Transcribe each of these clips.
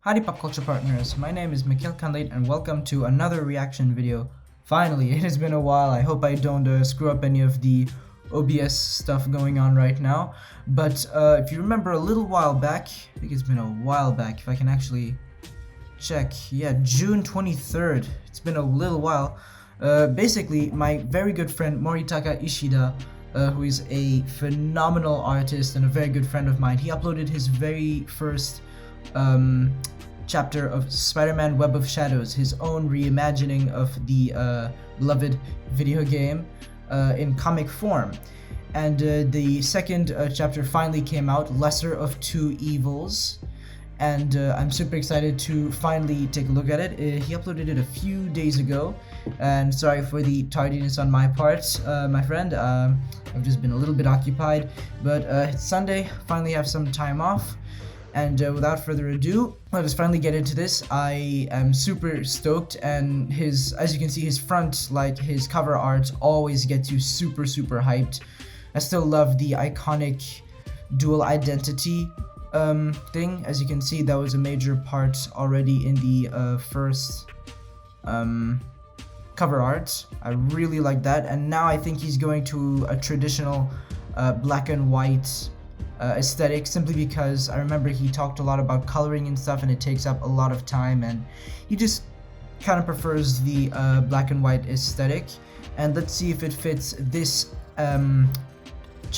Howdy pop culture partners, my name is Mikhail Kanlate and welcome to another reaction video. Finally, it has been a while. I hope I don't screw up any of the OBS stuff going on right now. But if you remember a little while back, I think it's been a while back, if I can actually check. Yeah, June 23rd. It's been a little while. Basically, my very good friend Moritaka Ishida, who is a phenomenal artist and a very good friend of mine, he uploaded his very first chapter of Spider-Man Web of Shadows, his own reimagining of the beloved video game in comic form. And the second chapter finally came out, Lesser of Two Evils, and I'm super excited to finally take a look at it. He uploaded it a few days ago, and sorry for the tardiness on my part, my friend. I've just been a little bit occupied, but it's Sunday, finally have some time off. And without further ado, let us finally get into this. I am super stoked, and as you can see, his front, like his cover art, always gets you super hyped. I still love the iconic dual identity thing. As you can see, that was a major part already in the first cover art. I really like that, and now I think he's going to a traditional black and white aesthetic, simply because I remember he talked a lot about coloring and stuff, and it takes up a lot of time, and he just kind of prefers the black and white aesthetic. And let's see if it fits this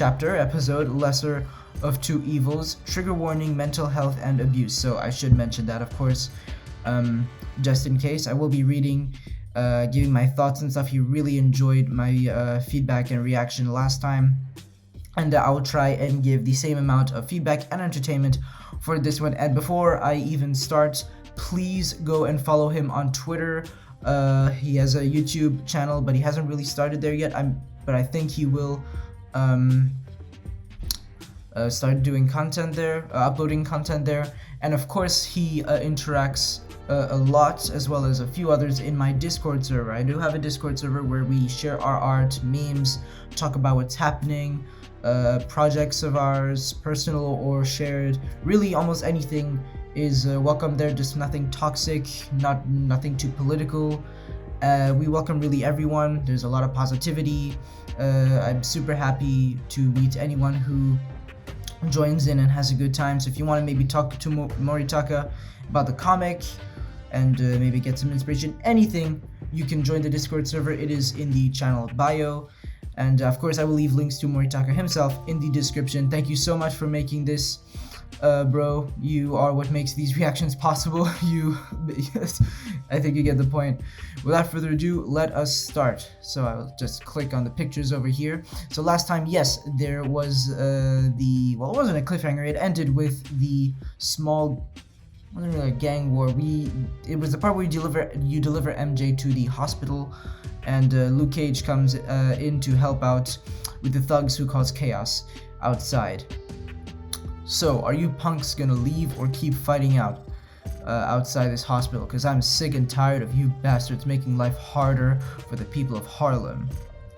episode, Lesser of Two Evils, trigger warning, mental health and abuse. So I should mention that, of course, just in case. I will be reading, giving my thoughts and stuff. He really enjoyed my feedback and reaction last time, and I will try and give the same amount of feedback and entertainment for this one. And before I even start, please go and follow him on Twitter. He has a YouTube channel, but he hasn't really started there yet. But I think he will start doing content there, uploading content there. And of course, he interacts a lot, as well as a few others, in my Discord server. I do have a Discord server where we share our art, memes, talk about what's happening, projects of ours, personal or shared. Really, almost anything is welcome there, just nothing toxic, nothing too political. We welcome really everyone. There's a lot of positivity. I'm super happy to meet anyone who joins in and has a good time. So if you want to maybe talk to Moritaka about the comic and maybe get some inspiration, anything, you can join the Discord server. It is in the channel bio. And of course, I will leave links to Moritaka himself in the description. Thank you so much for making this, bro. You are what makes these reactions possible. I think you get the point. Without further ado, let us start. So I will just click on the pictures over here. So last time, yes, there was it wasn't a cliffhanger. It ended with the small, it wasn't really a gang war. It was the part where you deliver MJ to the hospital, and Luke Cage comes in to help out with the thugs who cause chaos outside. So, are you punks gonna leave or keep fighting outside this hospital? Because I'm sick and tired of you bastards making life harder for the people of Harlem.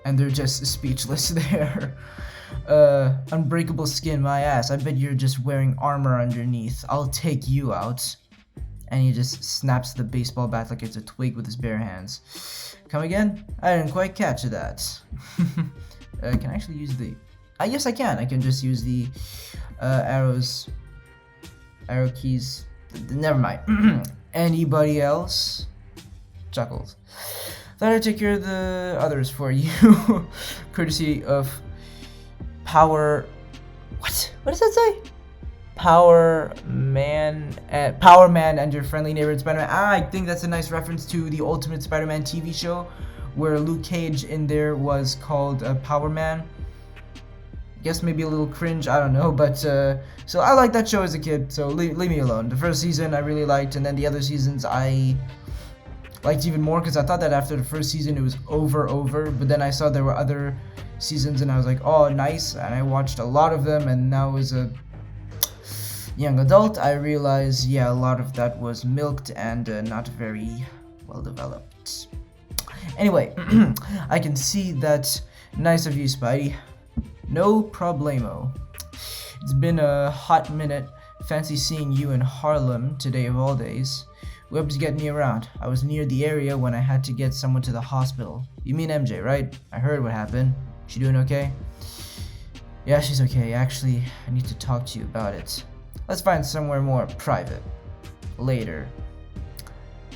And they're just speechless there. Unbreakable skin, my ass. I bet you're just wearing armor underneath. I'll take you out. And he just snaps the baseball bat like it's a twig with his bare hands. Come again? I didn't quite catch that. Can I actually use the... yes, I can. I can just use the arrow keys. Never mind. Anybody else? Chuckles. Thought I'd take care of the others for you. Courtesy of Power... What does that say? Power Man and your friendly neighborhood Spider-Man. I think that's a nice reference to the Ultimate Spider-Man TV show, where Luke Cage in there was called Power Man. Guess maybe a little cringe, I don't know, but so I liked that show as a kid, so leave me alone. The first season I really liked, and then the other seasons I liked even more, because I thought that after the first season it was over, but then I saw there were other seasons and I was like, oh, nice, and I watched a lot of them, and now as a young adult, I realized, yeah, a lot of that was milked and not very well developed. Anyway, I can see that. Nice of you, Spidey. No problemo. It's been a hot minute Fancy seeing you in Harlem today of all days. Web's getting me around. I was near the area when I had to get someone to the hospital. You mean MJ, right? I heard what happened. She doing okay? Yeah, she's okay. Actually, I need to talk to you about it. Let's find somewhere more private. Later.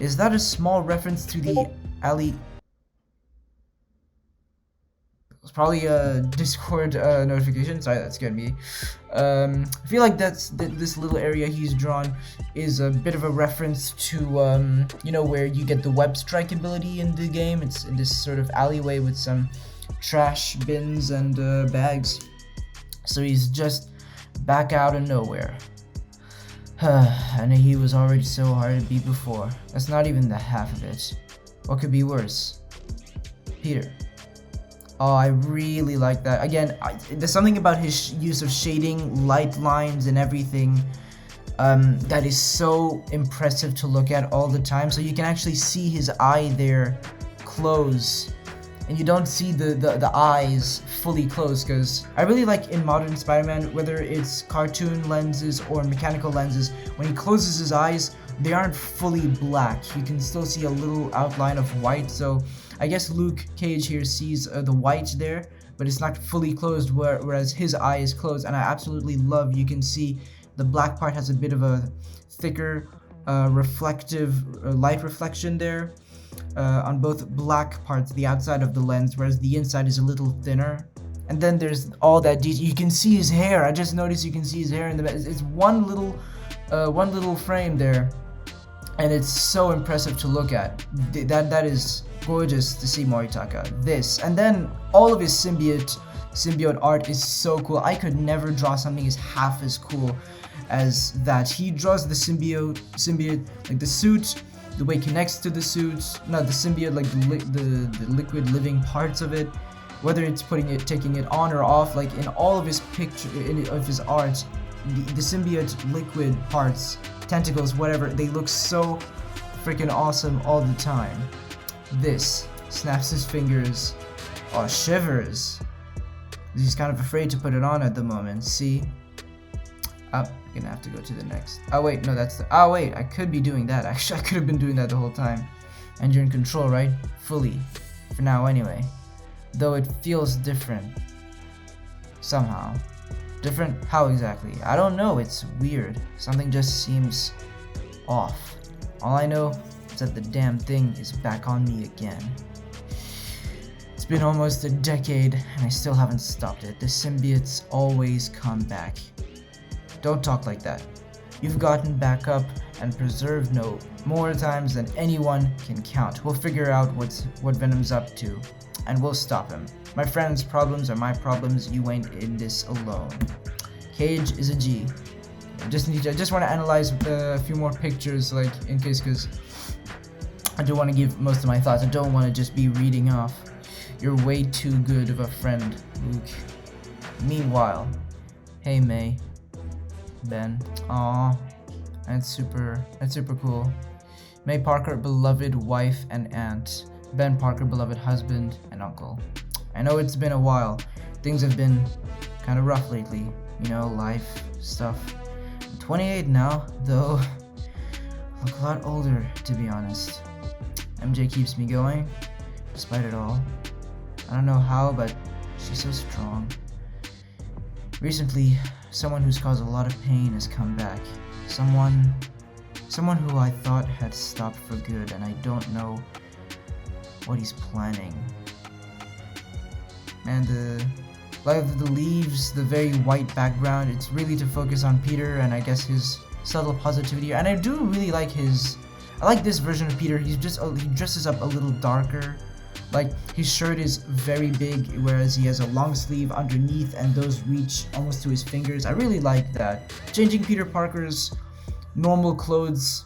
Is that a small reference to the alley? It's probably a Discord notification. Sorry, that scared me. I feel like this little area he's drawn is a bit of a reference to you know, where you get the web strike ability in the game. It's in this sort of alleyway with some trash bins and bags. So he's just back out of nowhere. And he was already so hard to beat before. That's not even the half of it. What could be worse? Peter. Oh, I really like that. Again, there's something about his use of shading, light lines, and everything that is so impressive to look at all the time. So you can actually see his eye there close, and you don't see the eyes fully closed. Because I really like in modern Spider-Man, whether it's cartoon lenses or mechanical lenses, when he closes his eyes, they aren't fully black. You can still see a little outline of white. So I guess Luke Cage here sees the white there, but it's not fully closed, whereas his eye is closed. And I absolutely love, you can see the black part has a bit of a thicker reflective light reflection there on both black parts, the outside of the lens, whereas the inside is a little thinner. And then there's all that detail. You can see his hair. I just noticed you can see his hair in the back. It's one little frame there, and it's so impressive to look at. That is gorgeous to see Moritaka. This, and then all of his symbiote art is so cool. I could never draw something as half as cool as that. He draws the symbiote like the suit, the way it connects to the suit, not the symbiote, like the liquid living parts of it, whether it's taking it on or off. Like in all of his of his art, the symbiote liquid parts, tentacles, whatever, they look so freaking awesome all the time. This snaps his fingers. Oh, shivers. He's kind of afraid to put it on at the moment. See? Oh, I'm gonna have to go to the next. Oh wait, no, that's the. Oh wait, I could be doing that. Actually, I could have been doing that the whole time. And you're in control, right? Fully. For now, anyway. Though it feels different. Somehow. Different? How exactly? I don't know. It's weird. Something just seems off. All I know is that the damn thing is back on me again. It's been almost a decade and I still haven't stopped it. The symbiotes always come back. Don't talk like that. You've gotten back up and preserved no more times than anyone can count. We'll figure out what Venom's up to, and we'll stop him. My friend's problems are my problems. You ain't in this alone. Cage is a G. I just want to analyze a few more pictures, like in case, because I do want to give most of my thoughts. I don't want to just be reading off. You're way too good of a friend, Luke. Meanwhile, hey May, Ben. Aw, that's super cool. May Parker, beloved wife and aunt. Ben Parker, beloved husband and uncle. I know it's been a while. Things have been kind of rough lately. You know, life, stuff. I'm 28 now, though. Look a lot older, to be honest. MJ keeps me going, despite it all. I don't know how, but she's so strong. Recently, someone who's caused a lot of pain has come back. Someone who I thought had stopped for good, and I don't know what he's planning. And the light of the leaves, the very white background, it's really to focus on Peter and I guess his subtle positivity. And I do really like I like this version of Peter. He dresses up a little darker. Like his shirt is very big, whereas he has a long sleeve underneath and those reach almost to his fingers. I really like that. Changing Peter Parker's normal clothes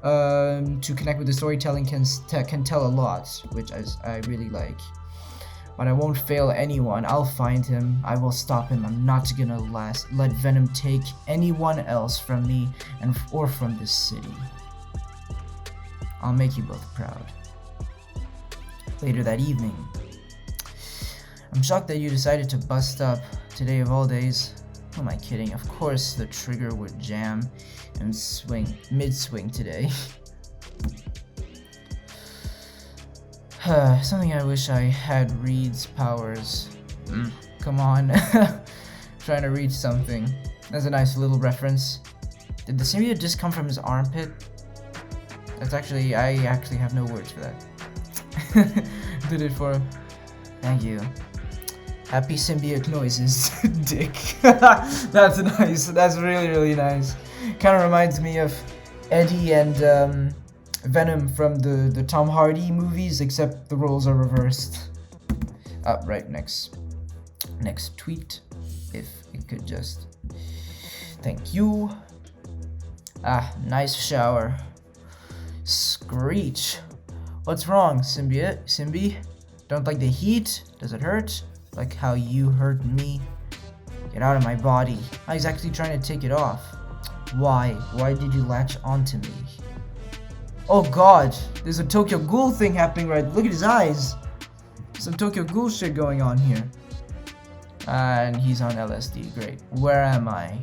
to connect with the storytelling can tell a lot, which I really like. But I won't fail anyone. I'll find him. I will stop him. I'm not gonna let Venom take anyone else from me or from this city. I'll make you both proud. Later that evening. I'm shocked that you decided to bust up today of all days. Who am I kidding? Of course the trigger would jam and swing mid-swing today. Something I wish I had Reed's powers. Come on. Trying to read something. That's a nice little reference. Did the symbiote just come from his armpit? That's actually, I actually have no words for that. Did it for him. Thank you. Happy symbiote noises, dick. That's nice. That's really, really nice. Kind of reminds me of Eddie and Venom from the Tom Hardy movies, except the roles are reversed. Right, next tweet. If it could just... Thank you. Nice shower. Screech. What's wrong, symbiote? Symbi? Don't like the heat? Does it hurt? Like how you hurt me? Get out of my body. He's actually trying to take it off. Why? Why did you latch onto me? Oh god, there's a Tokyo Ghoul thing happening right. Look at his eyes. Some Tokyo Ghoul shit going on here. And he's on LSD. Great. Where am I?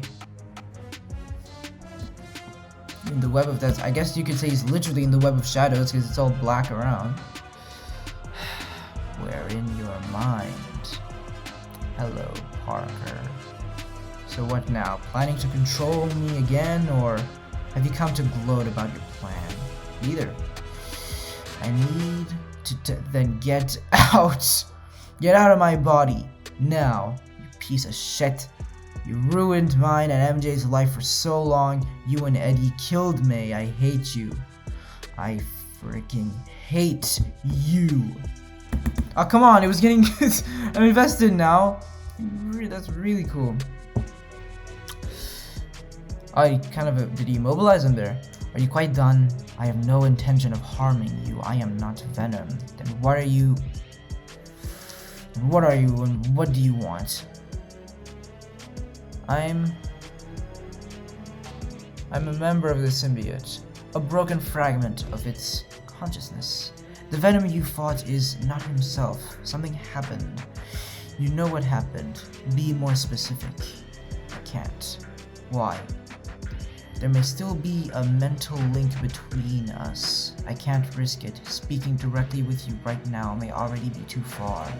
In the web of death. I guess you could say he's literally in the web of shadows because it's all black around. Where in your mind? Hello, Parker. So what now? Planning to control me again, or have you come to gloat about your plan? Either. I need to then get out. Get out of my body. Now, you piece of shit. You ruined mine and MJ's life for so long. You and Eddie killed me. I hate you. I freaking hate you. Oh, come on. It was getting... I'm invested now. That's really cool. I kind of... Did he immobilize him there? Are you quite done? I have no intention of harming you. I am not Venom. Then what are you? What are you and what do you want? I'm a member of the symbiote. A broken fragment of its consciousness. The Venom you fought is not himself. Something happened. You know what happened. Be more specific. I can't. Why? There may still be a mental link between us. I can't risk it. Speaking directly with you right now may already be too far.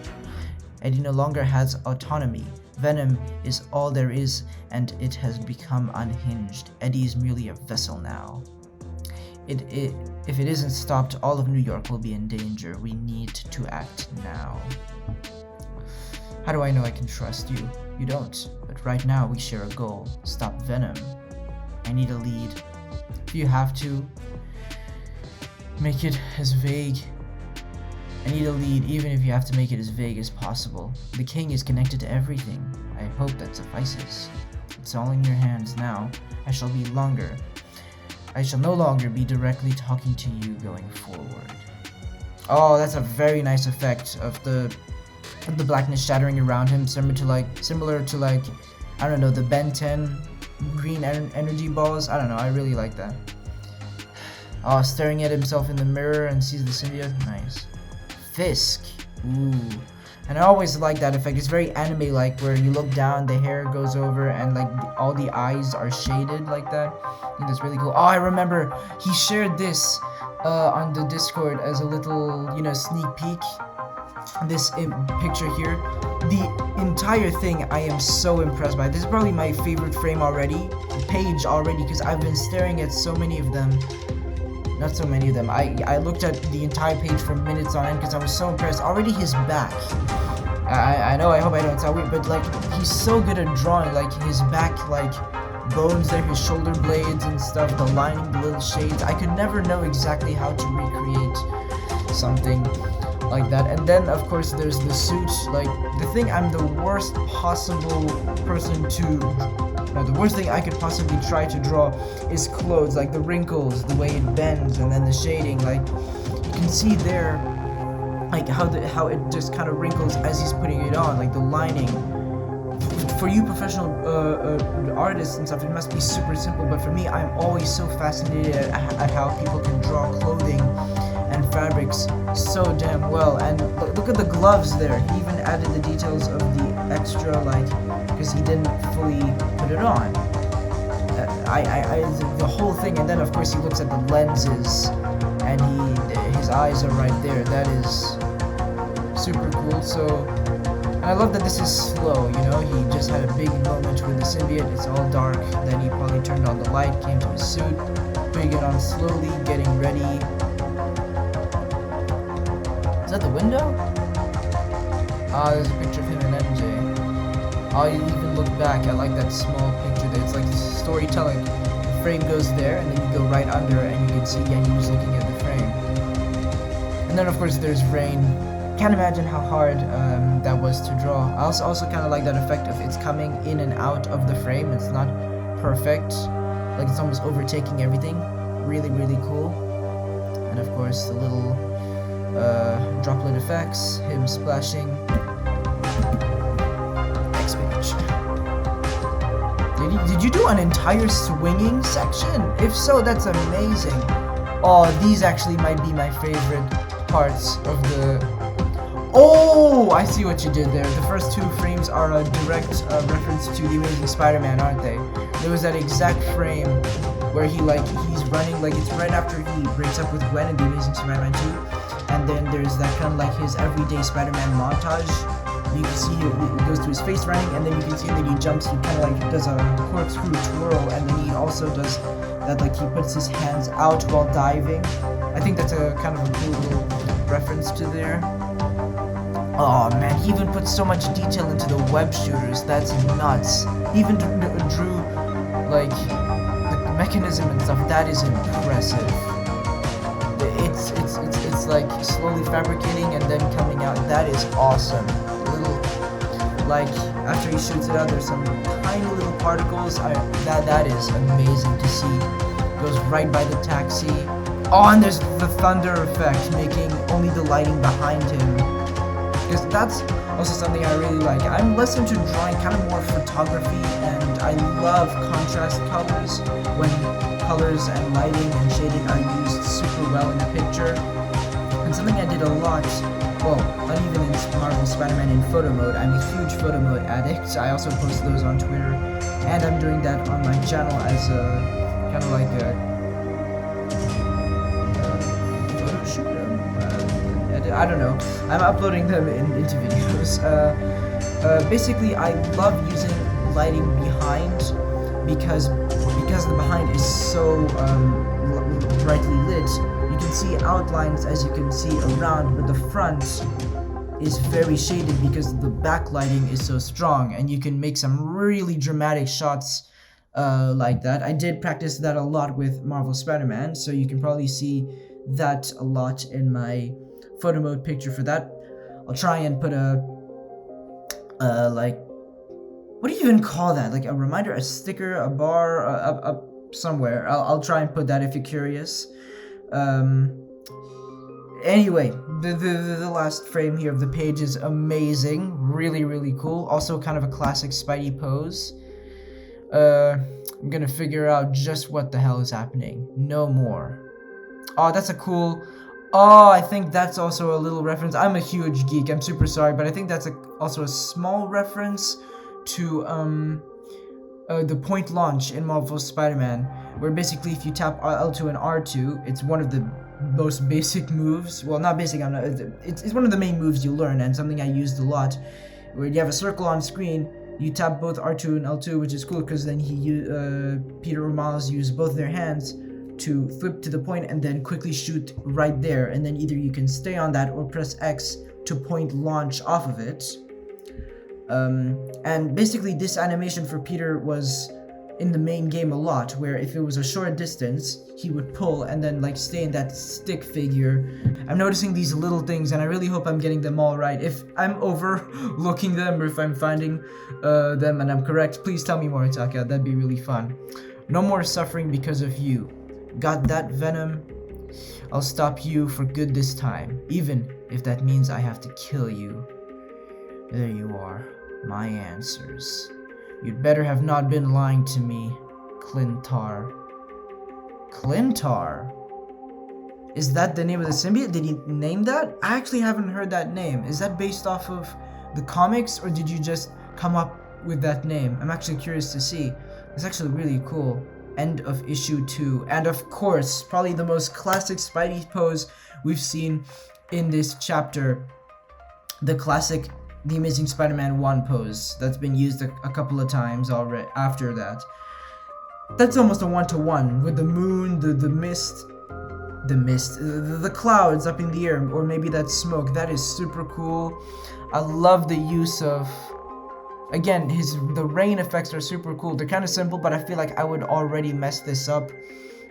Eddie no longer has autonomy. Venom is all there is, and it has become unhinged. Eddie is merely a vessel now. If it isn't stopped, all of New York will be in danger. We need to act now. How do I know I can trust you? You don't. But right now we share a goal. Stop Venom. I need a lead. If you have to, make it as vague. I need a lead, even if you have to make it as vague as possible. The king is connected to everything. I hope that suffices. It's all in your hands now. I shall no longer be directly talking to you going forward. Oh, that's a very nice effect of the blackness shattering around him, similar to like I don't know, the Ben 10 green energy balls. I don't know, I really like that. Oh, staring at himself in the mirror and sees the symbiote. Nice. Fisk. Ooh. And I always like that effect. It's very anime-like, where you look down, the hair goes over, and like all the eyes are shaded like that. I think that's really cool. Oh, I remember he shared this on the Discord as a little, sneak peek. This picture here. The entire thing I am so impressed by. This is probably my favorite page already, because I've been staring at so many of them. Not so many of them. I looked at the entire page for minutes on end because I was so impressed. Already his back. I know, I hope I don't sound weird, but like he's so good at drawing, like his back, like bones there, his shoulder blades and stuff, the lining, the little shades. I could never know exactly how to recreate something like that. And then of course there's the suit. Like the thing I'm the worst possible person to the worst thing I could possibly try to draw is clothes, like the wrinkles, the way it bends, and then the shading. Like you can see there, like how it just kind of wrinkles as he's putting it on, like the lining. For you professional artists and stuff, it must be super simple. But for me, I'm always so fascinated at how people can draw clothing and fabrics so damn well. And look at the gloves there. He even added the details of the extra, like, because he didn't fully put it on. The whole thing, and then of course he looks at the lenses, and his eyes are right there. That is super cool. So, and I love that this is slow. You know, he just had a big moment with the symbiote. It's all dark. Then he probably turned on the light, came to his suit, putting it on slowly, getting ready. Is that the window? Ah, there's a picture of him and MJ. Oh, you even look back. I like that small picture there. It's like storytelling. The frame goes there, and then you go right under, and you can see again he was looking at the frame. And then of course there's rain. Can't imagine how hard that was to draw. I also kind of like that effect of it's coming in and out of the frame. It's not perfect, like it's almost overtaking everything. Really, really cool. And of course the little droplet effects, him splashing. Next page. Did you do an entire swinging section? If so, that's amazing. Oh, these actually might be my favorite parts of the... Oh, I see what you did there. The first two frames are a direct reference to the Amazing Spider-Man, aren't they? There was that exact frame where he's running, like it's right after he breaks up with Gwen in the Amazing Spider-Man 2, and then there's that kind of like his everyday Spider-Man montage. You can see it goes to his face running, and then you can see that he jumps, he kind of like does a corkscrew twirl, and then he also does that, like he puts his hands out while diving. I think that's a kind of a cool little reference to there. Oh man, he even put so much detail into the web shooters. That's nuts. He even drew like the mechanism and stuff. That is impressive. It's like slowly fabricating and then coming out. That is awesome. Little, like after he shoots it out, there's some tiny little particles. That is amazing to see. Goes right by the taxi. Oh, and there's the thunder effect, making only the lighting behind him. Because that's also something I really like. I'm less into drawing, kind of more photography, and I love contrast colors when colors and lighting and shading are used super well in a picture. And something I did a lot, well, not even in Marvel Spider-Man in photo mode. I'm a huge photo mode addict. I also post those on Twitter, and I'm doing that on my channel as a kind of like a photo shooter. I don't know. I'm uploading them into videos. Basically, I love using lighting behind because the behind is so brightly lit. You can see outlines as you can see around, but the front is very shaded because the backlighting is so strong, and you can make some really dramatic shots like that. I did practice that a lot with Marvel Spider-Man, so you can probably see that a lot in my photo mode picture for that. I'll try and put a like, what do you even call that? Like a reminder, a sticker, a bar, up somewhere. I'll try and put that if you're curious. Anyway, the last frame here of the page is amazing. Really, really cool. Also kind of a classic Spidey pose. I'm gonna figure out just what the hell is happening. No more. Oh, that's a cool... Oh, I think that's also a little reference. I'm a huge geek, I'm super sorry, but I think that's also a small reference to the point launch in Marvel Spider-Man, where basically if you tap L2 and R2, it's one of the most basic moves. Well, not basic, it's one of the main moves you learn, and something I used a lot, where you have a circle on screen, you tap both R2 and L2, which is cool because then Peter or Miles use both their hands to flip to the point and then quickly shoot right there, and then either you can stay on that or press X to point launch off of it. And basically this animation for Peter was in the main game a lot, where if it was a short distance he would pull and then like stay in that stick figure. I'm noticing these little things and I really hope I'm getting them all right. If I'm overlooking them or if I'm finding them and I'm correct, please tell me, Moritaka. That'd be really fun. No more suffering because of you. Got that, Venom? I'll stop you for good this time, even if that means I have to kill you. There you are, my answers. You'd better have not been lying to me, Clintar. Clintar? Is that the name of the symbiote? Did he name that? I actually haven't heard that name. Is that based off of the comics, or did you just come up with that name. I'm actually curious to see. It's actually really cool. End of issue 2. And of course, probably the most classic Spidey pose we've seen in this chapter. The classic The Amazing Spider-Man 1 pose that's been used a couple of times already after that. That's almost a one-to-one with the moon, the mist, the clouds up in the air, or maybe that smoke. That is super cool. I love the use of, again, the rain effects are super cool. They're kind of simple, but I feel like I would already mess this up.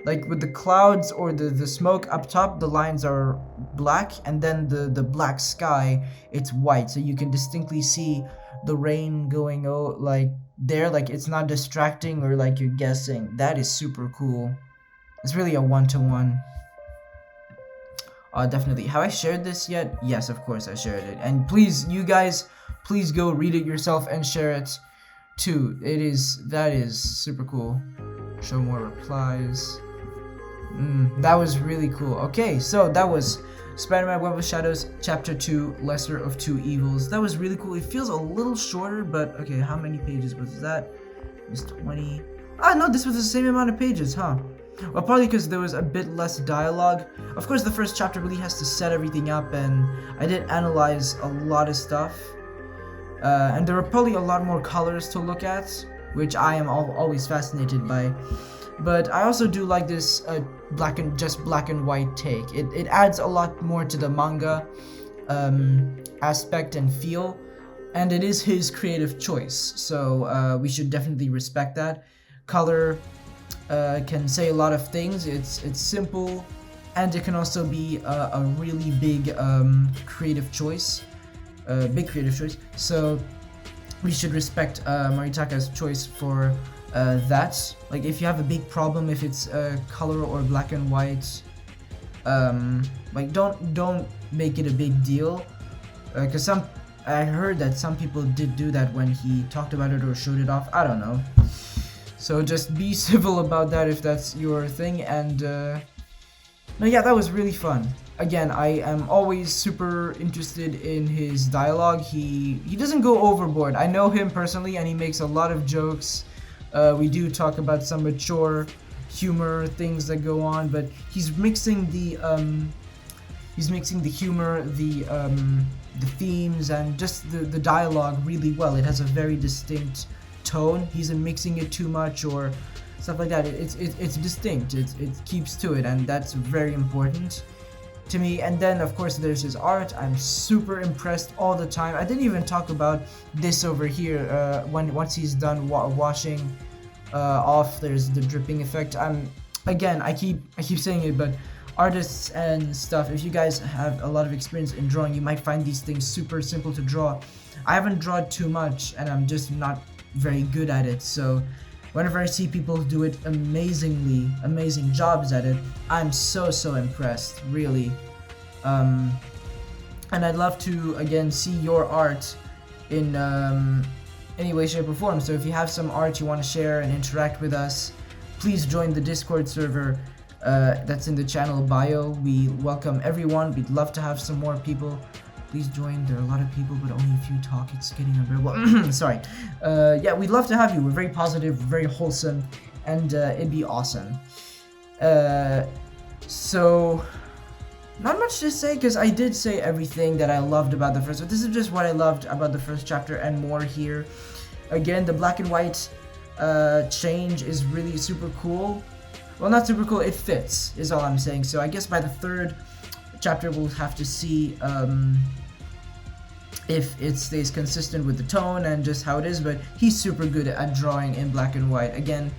Like with the clouds or the smoke up top, the lines are black, and then the black sky, it's white, so you can distinctly see the rain going like there, like it's not distracting or like you're guessing. That is super cool. It's really a one-to-one. Definitely. Have I shared this yet? Yes, of course I shared it. And please, you guys, please go read it yourself and share it too. That is super cool. Show more replies. That was really cool. Okay, so that was Spider-Man Web of Shadows Chapter 2, Lesser of Two Evils. That was really cool. It feels a little shorter, but okay, how many pages was that? It was 20. Ah, no, this was the same amount of pages, huh? Well, probably because there was a bit less dialogue. Of course, the first chapter really has to set everything up, and I did analyze a lot of stuff. And there were probably a lot more colors to look at, which I am always fascinated by. But I also do like this black and white take. It adds a lot more to the manga aspect and feel, and it is his creative choice, so we should definitely respect that. Color can say a lot of things. It's simple, and it can also be a really big creative choice, so we should respect Moritaka's choice for that. Like, if you have a big problem if it's color or black and white, like don't make it a big deal, because I heard that some people did do that when he talked about it or showed it off. I don't know. So just be civil about that if that's your thing. And no, yeah, that was really fun. Again, I am always super interested in his dialogue. He doesn't go overboard. I know him personally, and he makes a lot of jokes. We do talk about some mature humor things that go on, but he's mixing the humor, the themes, and just the dialogue really well. It has a very distinct tone. He isn't mixing it too much or stuff like that. It's distinct. It keeps to it, and that's very important to me. And then of course there's his art. I'm super impressed all the time. I didn't even talk about this over here. Once he's done washing off, there's the dripping effect. I keep saying it, but artists and stuff, if you guys have a lot of experience in drawing, you might find these things super simple to draw. I haven't drawn too much, and I'm just not very good at it, so whenever I see people do it amazing jobs at it, I'm so impressed, really. And I'd love to again see your art in any way, shape, or form. So if you have some art you want to share and interact with us, please join the Discord server that's in the channel bio. We welcome everyone. We'd love to have some more people. Please join. There are a lot of people, but only a few talk. It's getting unbearable. Sorry. Yeah, we'd love to have you. We're very positive, very wholesome, and it'd be awesome. So, not much to say, because I did say everything that I loved about the first. But this is just what I loved about the first chapter and more here. Again, the black and white change is really super cool. Well, not super cool. It fits, is all I'm saying. So I guess by the third chapter, we'll have to see if it stays consistent with the tone and just how it is, but he's super good at drawing in black and white. Again,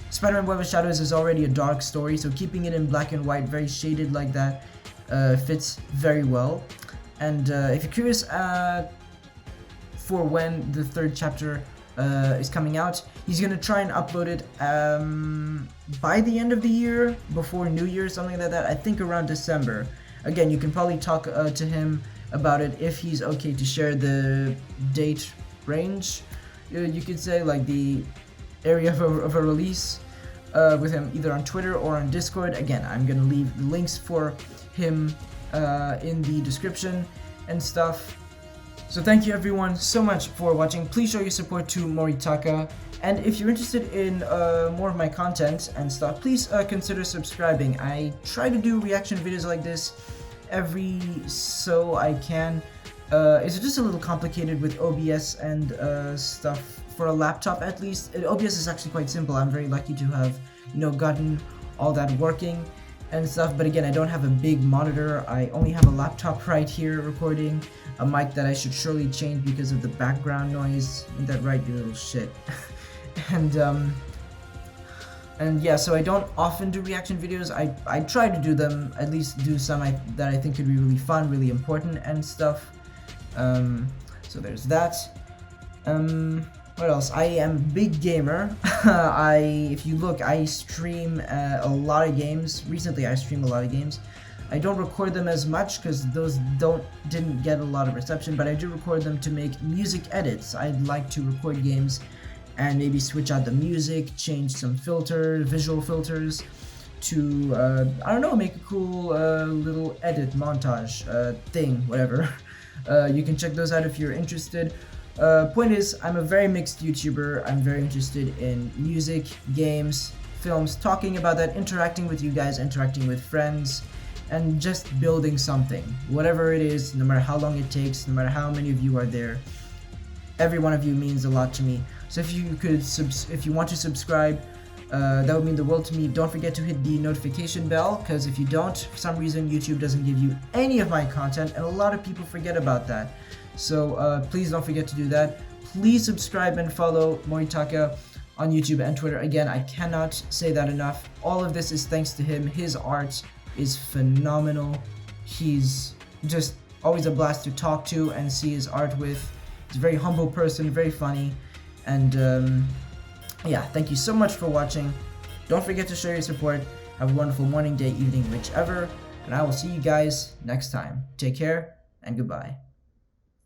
Spider-Man Web of Shadows is already a dark story, so keeping it in black and white, very shaded like that, fits very well. And if you're curious for when the third chapter is coming out, he's gonna try and upload it by the end of the year, before New Year, something like that. I think around December. Again, you can probably talk to him about it if he's okay to share the date range, you could say, like the area of a release with him, either on Twitter or on Discord. Again, I'm gonna leave the links for him in the description and stuff. So thank you everyone so much for watching. Please show your support to Moritaka. And if you're interested in more of my content and stuff, please consider subscribing. I try to do reaction videos like this every so I can. It's just a little complicated with OBS and stuff for a laptop at least. OBS is actually quite simple. I'm very lucky to have, gotten all that working and stuff, but again, I don't have a big monitor. I only have a laptop right here recording, a mic that I should surely change because of the background noise. Isn't that right, you little shit? and yeah, so I don't often do reaction videos. I try to do them, at least do some that I think could be really fun, really important and stuff. So there's that. What else? I am a big gamer. If you look, I stream a lot of games. Recently, I stream a lot of games. I don't record them as much because those didn't get a lot of reception, but I do record them to make music edits. I'd like to record games and maybe switch out the music, change some visual filters to, I don't know, make a cool little edit montage thing, whatever. You can check those out if you're interested. Point is, I'm a very mixed YouTuber. I'm very interested in music, games, films, talking about that, interacting with you guys, interacting with friends, and just building something. Whatever it is, no matter how long it takes, no matter how many of you are there, every one of you means a lot to me. So if you want to subscribe, that would mean the world to me. Don't forget to hit the notification bell, because if you don't, for some reason YouTube doesn't give you any of my content, and a lot of people forget about that. So please don't forget to do that. Please subscribe and follow Moritaka on YouTube and Twitter. Again, I cannot say that enough. All of this is thanks to him. His art is phenomenal. He's just always a blast to talk to and see his art with. He's a very humble person, very funny. And yeah, thank you so much for watching. Don't forget to show your support. Have a wonderful morning, day, evening, whichever. And I will see you guys next time. Take care and goodbye.